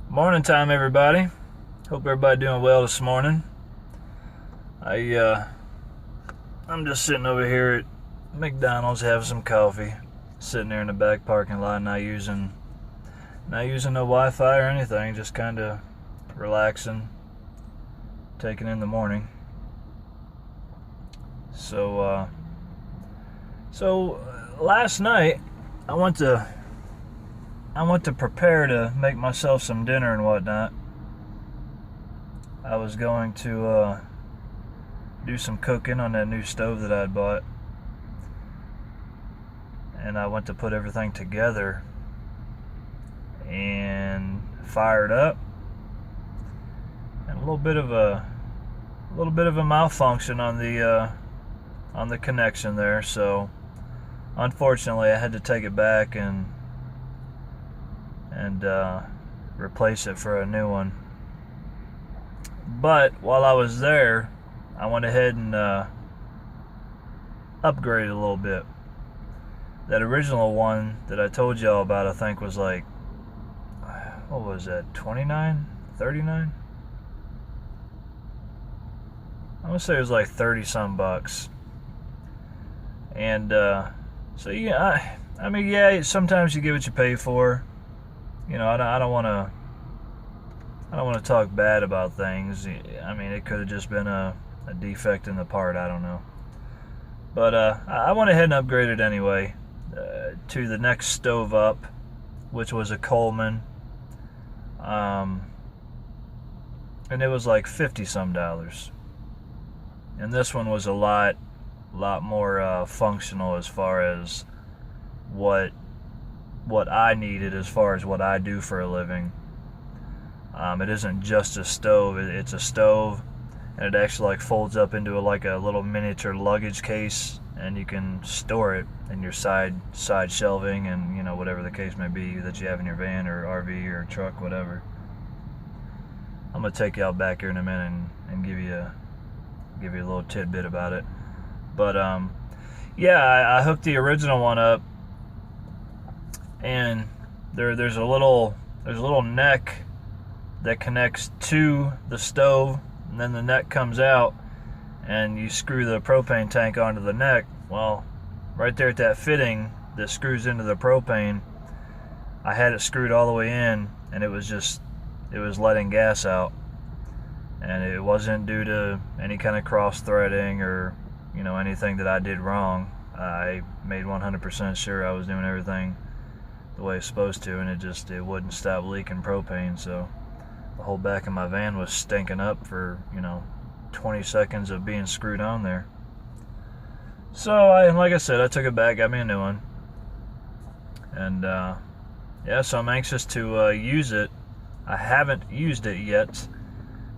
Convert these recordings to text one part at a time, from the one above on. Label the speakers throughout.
Speaker 1: Morning time, everybody. Hope everybody doing well this morning. I'm just sitting over here at McDonald's having some coffee, sitting there in the back parking lot, not using no Wi-Fi or anything, just kind of relaxing, taking in the morning. So last night I went to prepare to make myself some dinner and whatnot. I was going to do some cooking on that new stove that I'd bought, and I went to put everything together and fire it up, and a little bit of a malfunction on the connection there. So unfortunately, I had to take it back and replace it for a new one. But while I was there, I went ahead and upgraded a little bit. That original one that I told y'all about, I think was like, what was that, $29, $39? I want to say it was like 30 some bucks. And so yeah, I mean, yeah, sometimes you get what you pay for. You know, I don't want to talk bad about things. I mean, it could have just been a defect in the part. I don't know. But I went ahead and upgraded anyway to the next stove up, which was a Coleman, and it was like $50 some. And this one was a lot more functional as far as what I needed, as far as what I do for a living. It isn't just a stove, it's a stove, and it actually like folds up into like a little miniature luggage case, and you can store it in your side shelving, and you know, whatever the case may be that you have in your van or RV or truck, whatever. I'm gonna take y'all back here in a minute and give you a little tidbit about it. But yeah, I hooked the original one up, and there's a little neck that connects to the stove, and then the neck comes out, and you screw the propane tank onto the neck. Well, right there at that fitting that screws into the propane, I had it screwed all the way in, and it was letting gas out, and it wasn't due to any kind of cross threading or, you know, anything that I did wrong. I made 100% sure I was doing everything the way it's supposed to, and it wouldn't stop leaking propane. So the whole back of my van was stinking up for, you know, 20 seconds of being screwed on there. So like I said, I took it back, got me a new one, and yeah, so I'm anxious to use it. I haven't used it yet,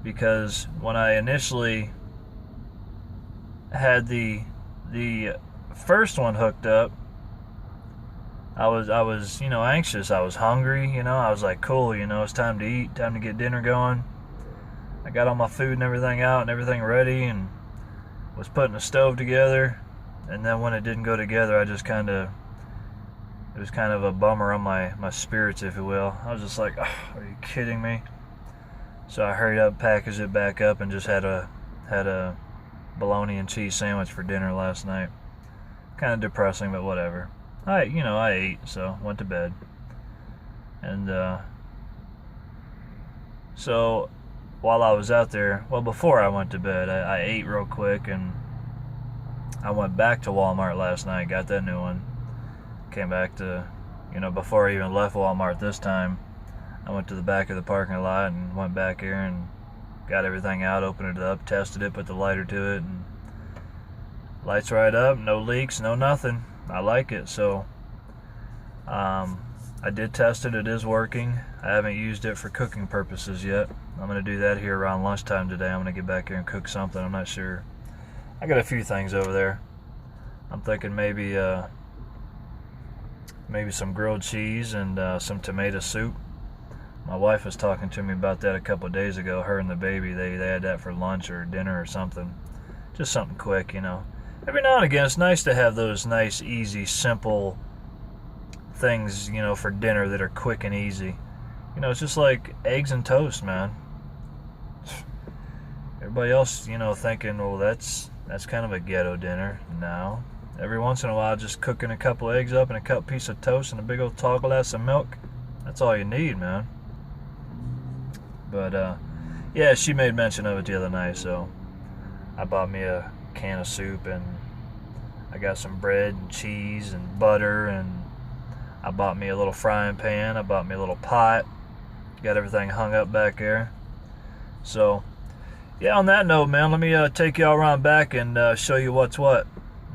Speaker 1: because when I initially had the first one hooked up, I was you know, anxious. I was hungry, you know. I was like, cool, you know, it's time to eat, time to get dinner going. I got all my food and everything out and everything ready, and was putting the stove together. And then when it didn't go together, it was kind of a bummer on my spirits, if you will. I was just like, oh, are you kidding me? So I hurried up, packaged it back up, and just had a bologna and cheese sandwich for dinner last night. Kind of depressing, but whatever. I ate, so went to bed. And so while I was out there, well, before I went to bed, I ate real quick, and I went back to Walmart last night, got that new one. Came back to, you know, before I even left Walmart this time, I went to the back of the parking lot and went back here and got everything out, opened it up, tested it, put the lighter to it, and lights right up, no leaks, no nothing. I like it. So I did test it. It is working. I haven't used it for cooking purposes yet. I'm going to do that here around lunchtime today. I'm going to get back here and cook something. I'm not sure. I got a few things over there. I'm thinking maybe some grilled cheese and some tomato soup. My wife was talking to me about that a couple of days ago. Her and the baby, they had that for lunch or dinner or something. Just something quick, you know. every now and again, it's nice to have those nice, easy, simple things, you know, for dinner that are quick and easy. You know, it's just like eggs and toast, man. Everybody else, you know, thinking, well, that's kind of a ghetto dinner. No. Every once in a while, just cooking a couple eggs up and a cup piece of toast and a big old tall glass of milk. That's all you need, man. But, yeah, she made mention of it the other night, so I bought me a can of soup, and I got some bread and cheese and butter, and I bought me a little frying pan. I bought me a little pot. Got everything hung up back there. So, yeah, on that note, man, let me take y'all around back and show you what's what.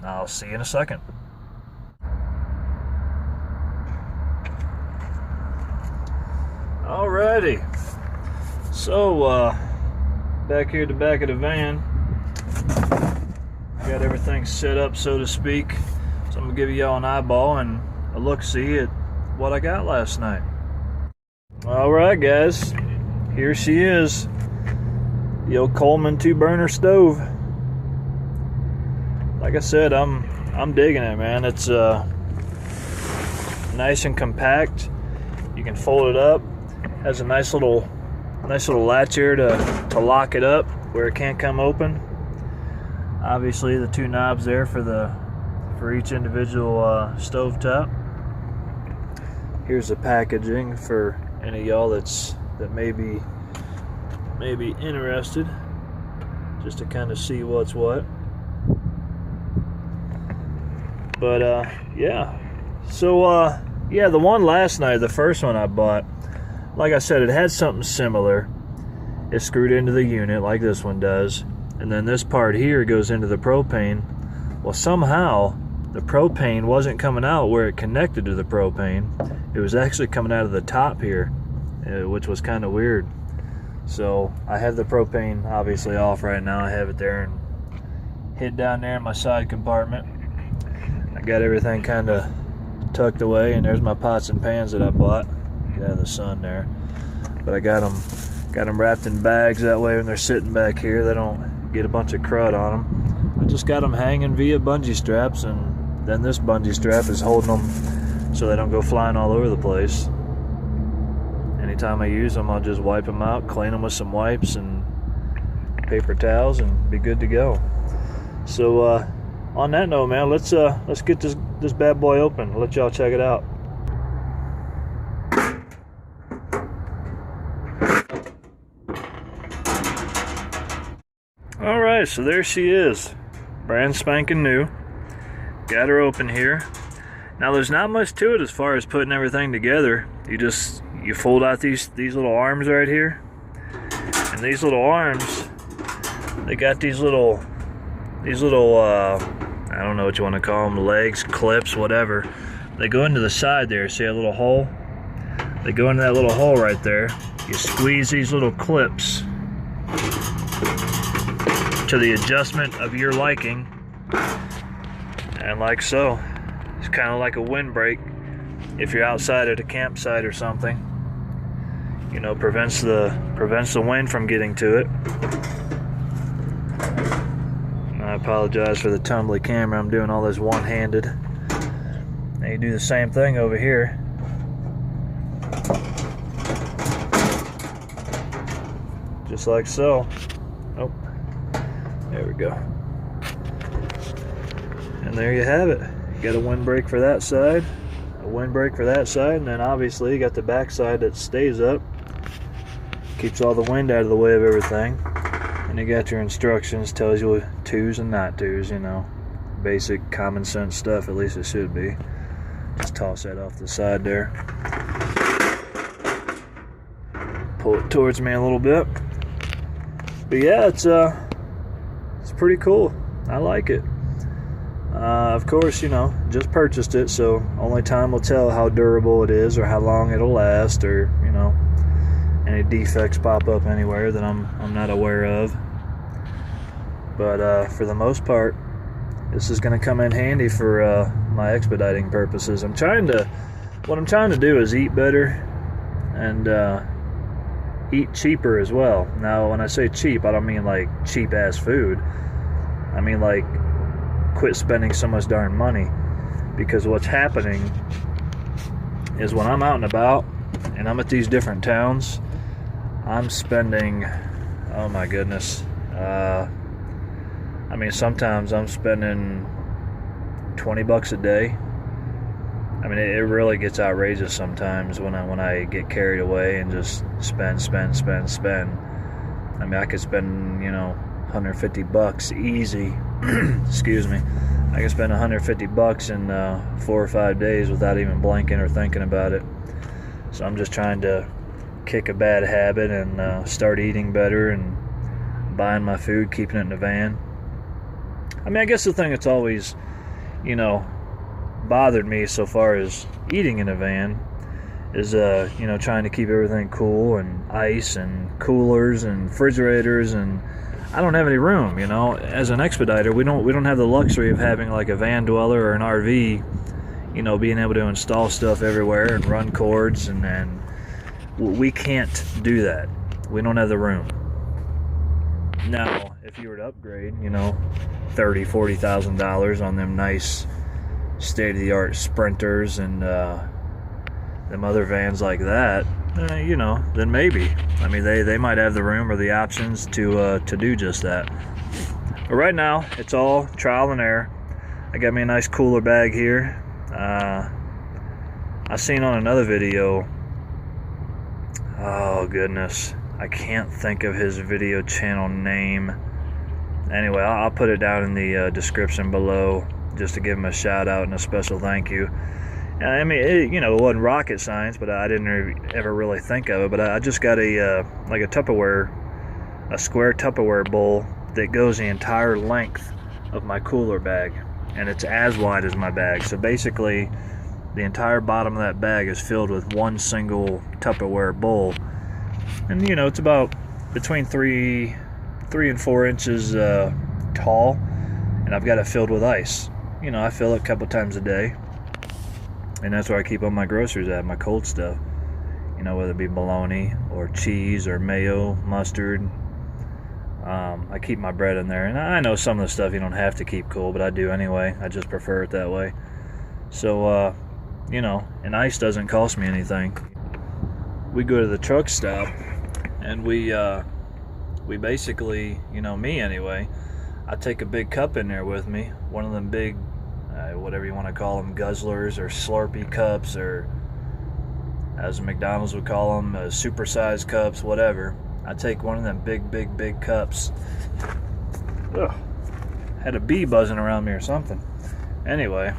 Speaker 1: I'll see you in a second. Alrighty. So, back here at the back of the van, got everything set up, so to speak. So I'm gonna give y'all an eyeball and a look-see at what I got last night. Alright, guys, here she is, the old Coleman 2-burner stove. Like I said, I'm digging it, man. It's nice and compact. You can fold it up. Has a nice little latch here to lock it up where it can't come open. Obviously, the 2 knobs there for each individual stove top. Here's the packaging for any of y'all that may be interested, just to kind of see what's what. But yeah, so yeah, the one last night, the first one I bought, like I said, it had something similar. It's screwed into the unit like this one does, and then this part here goes into the propane. Well, somehow the propane wasn't coming out where it connected to the propane. It was actually coming out of the top here, which was kind of weird. So I have the propane obviously off right now. I have it there and hid down there in my side compartment. I got everything kind of tucked away, and there's my pots and pans that I bought. Get out of the sun there. But I got them wrapped in bags, that way when they're sitting back here they don't get a bunch of crud on them. I just got them hanging via bungee straps, and then this bungee strap is holding them so they don't go flying all over the place. Anytime I use them, I'll just wipe them out, clean them with some wipes and paper towels, and be good to go. So on that note, man, let's get this bad boy open. I'll let y'all check it out. Alright, so there she is. Brand spanking new. Got her open here. Now there's not much to it as far as putting everything together. You fold out these little arms right here. And these little arms, they got these little I don't know what you want to call them, legs, clips, whatever. They go into the side there, see a little hole? They go into that little hole right there. You squeeze these little clips to the adjustment of your liking, and like so. It's kind of like a windbreak if you're outside at a campsite or something. You know, prevents the wind from getting to it. I apologize for the tumbly camera. I'm doing all this one-handed. Now you do the same thing over here. Just like so. Oh, there we go. And there you have it. You got a windbreak for that side, a windbreak for that side, and then obviously you got the back side that stays up. Keeps all the wind out of the way of everything. And you got your instructions, tells you to's and not to's, you know. Basic common sense stuff, at least it should be. Just toss that off the side there. Pull it towards me a little bit. But yeah, it's pretty cool. I like it. Of course, you know, just purchased it, so only time will tell how durable it is or how long it'll last, or, you know, any defects pop up anywhere that I'm not aware of. But for the most part, this is going to come in handy for my expediting purposes. What I'm trying to do is eat better and eat cheaper as well. Now, when I say cheap, I don't mean like cheap ass food. I mean like quit spending so much darn money, because what's happening is when I'm out and about and I'm at these different towns, I'm spending, oh my goodness, I mean, sometimes I'm spending $20 a day. I mean, it really gets outrageous sometimes when I get carried away and just spend. I mean, I could spend, $150 easy. Excuse me. I could spend $150 in 4 or 5 days without even blinking or thinking about it. So I'm just trying to kick a bad habit and start eating better and buying my food, keeping it in the van. I mean, I guess the thing that's always, bothered me so far as eating in a van is, trying to keep everything cool, and ice and coolers and refrigerators, and I don't have any room, As an expediter, we don't have the luxury of having like a van dweller or an RV, being able to install stuff everywhere and run cords, and we can't do that. We don't have the room. Now, if you were to upgrade, $30,000-$40,000 on them nice state-of-the-art Sprinters and them other vans like that, then maybe. I mean, they might have the room or the options to do just that. But right now, it's all trial and error. I got me a nice cooler bag here. I seen on another video, oh goodness, I can't think of his video channel name. Anyway, I'll put it down in the description below just to give him a shout out and a special thank you. I mean, it wasn't rocket science, but I didn't ever really think of it. But I just got a square Tupperware bowl that goes the entire length of my cooler bag, and it's as wide as my bag. So basically, the entire bottom of that bag is filled with one single Tupperware bowl, and it's about between 3 and 4 inches tall, and I've got it filled with ice. I fill it a couple times a day, and that's where I keep all my groceries at, my cold stuff. Whether it be bologna or cheese or mayo, mustard. I keep my bread in there, and I know some of the stuff you don't have to keep cool, but I do anyway. I just prefer it that way. So, and ice doesn't cost me anything. We go to the truck stop, and we basically, me anyway, I take a big cup in there with me, one of them big, whatever you want to call them, guzzlers or Slurpee cups, or as McDonald's would call them, supersized cups, whatever. I take one of them big cups. Ugh, had a bee buzzing around me or something. Anyway,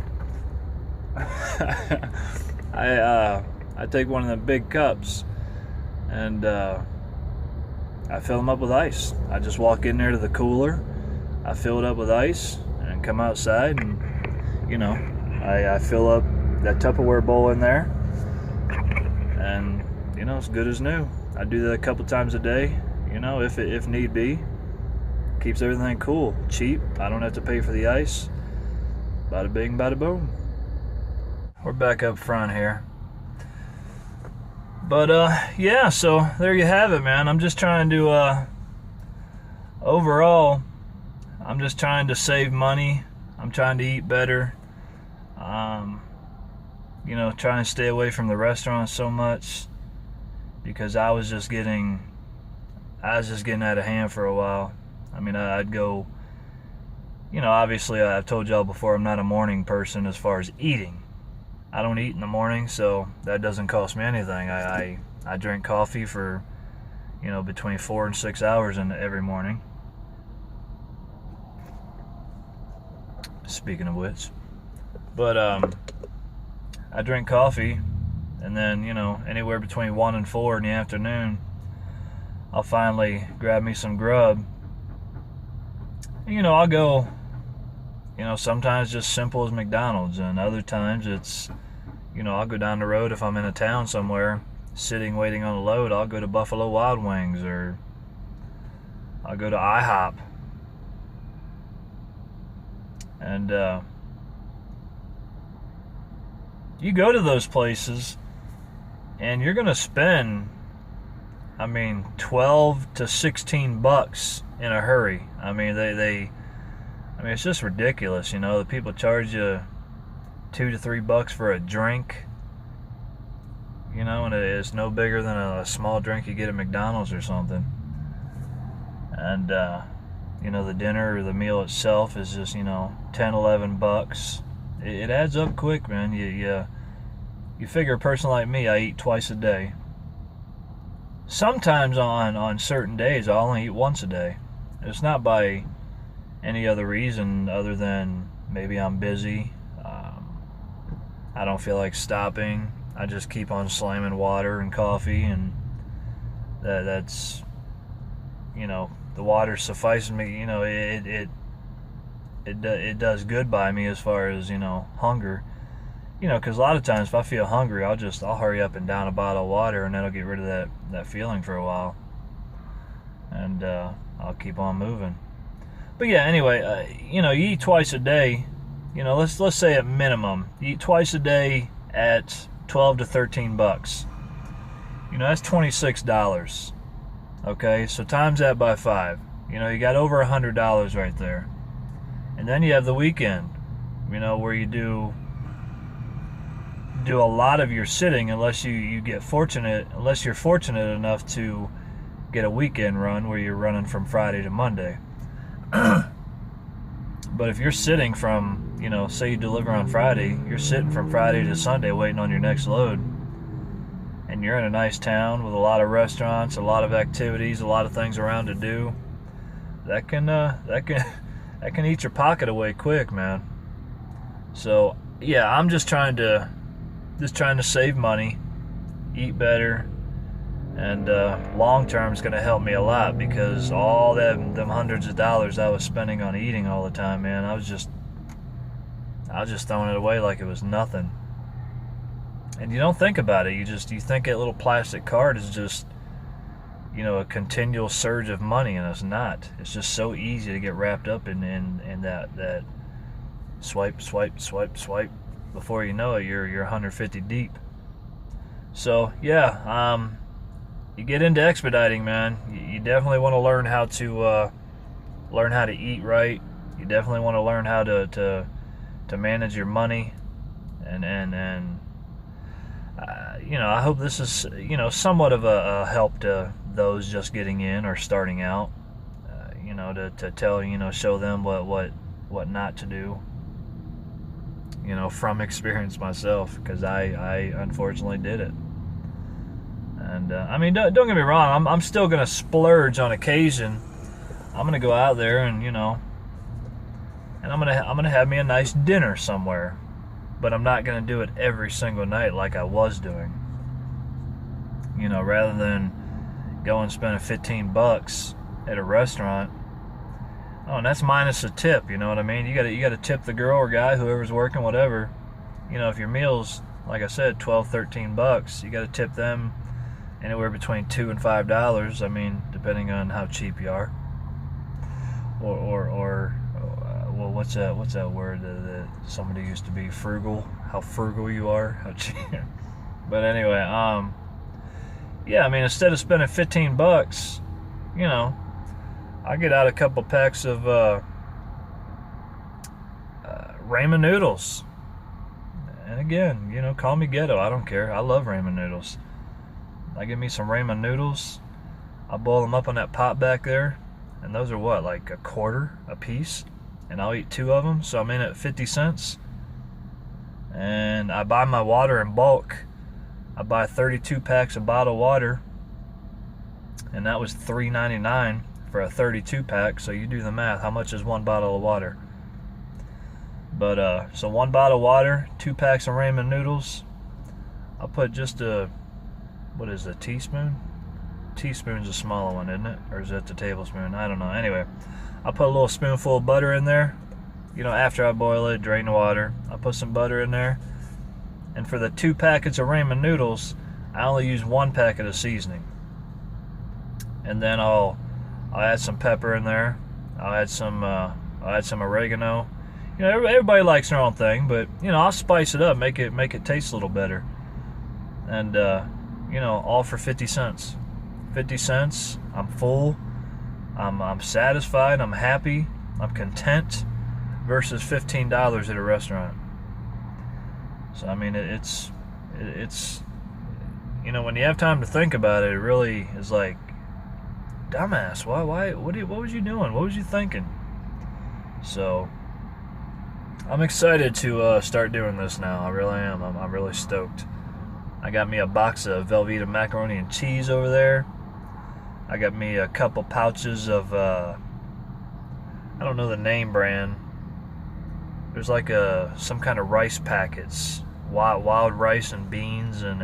Speaker 1: I take one of them big cups, and I fill them up with ice. I just walk in there to the cooler, I fill it up with ice, and come outside, and I fill up that Tupperware bowl in there, and it's good as new. I do that a couple times a day, if need be. Keeps everything cool, cheap. I don't have to pay for the ice. Bada bing, bada boom. We're back up front here. But yeah, so there you have it, man. I'm just trying to overall, I'm just trying to save money. I'm trying to eat better. Trying to stay away from the restaurants so much, because I was just getting out of hand for a while. I mean, I'd go, obviously I've told y'all before, I'm not a morning person as far as eating. I don't eat in the morning, so that doesn't cost me anything. I drink coffee for, between 4 and 6 hours every morning. Speaking of which. But I drink coffee, and then, anywhere between 1 and 4 in the afternoon, I'll finally grab me some grub. And, I'll go, sometimes just simple as McDonald's, and other times it's, I'll go down the road if I'm in a town somewhere, sitting waiting on a load. I'll go to Buffalo Wild Wings, or I'll go to IHOP. And you go to those places, and you're gonna spend, 12 to $16 in a hurry. I mean, I mean, it's just ridiculous, you know. The people charge you $2 to $3 for a drink, you know, and it's no bigger than a small drink you get at McDonald's or something. And you know, the dinner or the meal itself is just, you know, $10-11. It adds up quick, man. You figure a person like me, I eat twice a day. Sometimes on certain days I only eat once a day. It's not by any other reason other than maybe I'm busy. I don't feel like stopping. I just keep on slamming water and coffee, and that's, you know, the water suffices me. You know, it does good by me as far as, you know, hunger. You know, because a lot of times if I feel hungry, I'll hurry up and down a bottle of water, and that'll get rid of that feeling for a while, and I'll keep on moving. But yeah, anyway, you know, you eat twice a day. You know, let's say at minimum, you eat twice a day at $12 to $13. You know, that's $26. Okay, so times that by 5. You know, you got over $100 right there. And then you have the weekend, you know, where you do a lot of your sitting, unless you're fortunate enough to get a weekend run where you're running from Friday to Monday. But if you're sitting from, you know, say you deliver on Friday, you're sitting from Friday to Sunday waiting on your next load, and you're in a nice town with a lot of restaurants, a lot of activities, a lot of things around to do, that can eat your pocket away quick, man. So yeah, I'm just trying to save money, eat better, and long term is going to help me a lot, because all them hundreds of dollars I was spending on eating all the time, man, I was just throwing it away like it was nothing. And you don't think about it. You think that little plastic card is just, you know, a continual surge of money, and it's not. It's just so easy to get wrapped up in that swipe. Before you know it, you're 150 deep. So yeah, you get into expediting, man. You definitely want to learn how to eat right. You definitely want to learn how to manage your money, and you know, I hope this is, you know, somewhat of a help to those just getting in or starting out. You know, to tell, you know, show them what not to do. You know, from experience myself, because I unfortunately did it. And I mean, don't get me wrong. I'm still gonna splurge on occasion. I'm gonna go out there and, you know, and I'm gonna have me a nice dinner somewhere. But I'm not gonna do it every single night like I was doing. You know, rather than go and spend $15 at a restaurant. Oh, and that's minus a tip. You know what I mean? You gotta tip the girl or guy, whoever's working, whatever. You know, if your meal's, like I said, $12, $13, you gotta tip them anywhere between $2 and $5. I mean, depending on how cheap you are. Or well, what's that word that somebody used to be? Frugal. How frugal you are. How cheap. But anyway, yeah. I mean, instead of spending $15, you know, I get out a couple packs of ramen noodles. And again, you know, call me ghetto. I don't care. I love ramen noodles. I get me some ramen noodles. I boil them up on that pot back there, and those are what, like $0.25 a piece, and I'll eat 2 of them, so I'm in at 50 cents. And I buy my water in bulk. I buy 32 packs of bottled water, and that was $3.99 for a 32 pack. So you do the math. How much is 1 bottle of water? But so 1 bottle of water, 2 packs of ramen noodles. I'll put just a, what is it, a teaspoon? Teaspoon's a smaller one, isn't it? Or is that the tablespoon? I don't know. Anyway, I'll put a little spoonful of butter in there. You know, after I boil it, drain the water. I'll put some butter in there. And for the 2 packets of ramen noodles, I only use 1 packet of seasoning. And then I'll add some pepper in there. I'll add some oregano. You know, everybody likes their own thing, but you know, I'll spice it up, make it taste a little better. And you know, all for 50 cents. 50 cents. I'm full. I'm satisfied. I'm happy. I'm content. versus $15 at a restaurant. So I mean, it's you know, when you have time to think about it, it really is like, dumbass, why what was you doing? What was you thinking? So I'm excited to start doing this now. I really am. I'm really stoked. I got me a box of Velveeta macaroni and cheese over there. I got me a couple pouches of I don't know the name brand. There's like some kind of rice packets, wild rice and beans and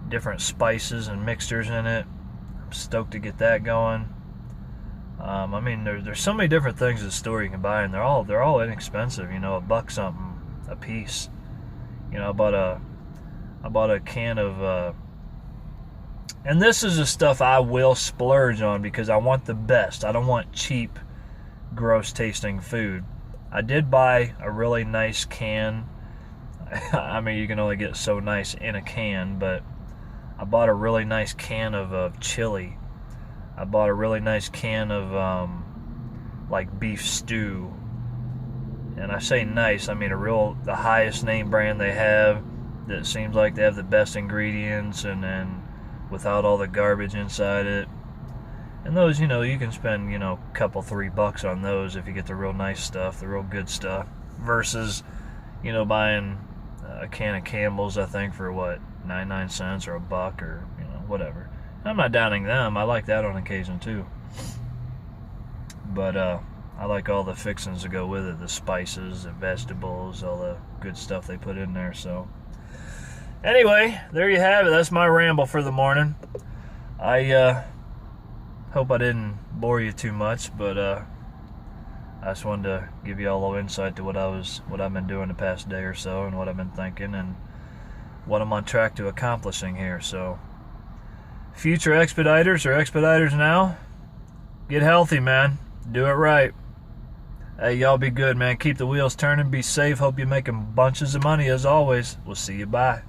Speaker 1: different spices and mixtures in it. I'm stoked to get that going. I mean, there's so many different things at the store you can buy, and they're all inexpensive. You know, $1 something a piece. You know, I bought a can of, and this is the stuff I will splurge on because I want the best. I don't want cheap, gross tasting food. I did buy a really nice can. I mean, you can only get so nice in a can, but I bought a really nice can of chili. I bought a really nice can of like beef stew. And I say nice, I mean the highest name brand they have, that seems like they have the best ingredients and then without all the garbage inside it. And those, you know, you can spend, you know, a couple, $3 on those if you get the real nice stuff, the real good stuff, versus, you know, buying a can of Campbell's, I think, for what, 99 cents or $1 or, you know, whatever. I'm not downing them. I like that on occasion too. But I like all the fixings that go with it, the spices, the vegetables, all the good stuff they put in there. So anyway, there you have it. That's my ramble for the morning. I hope I didn't bore you too much, but I just wanted to give you all a little insight to what I've been doing the past day or so, and what I've been thinking, and what I'm on track to accomplishing here. So future expediters or expediters now, get healthy, man. Do it right. Hey, y'all be good, man. Keep the wheels turning. Be safe. Hope you're making bunches of money as always. We'll see you. Bye.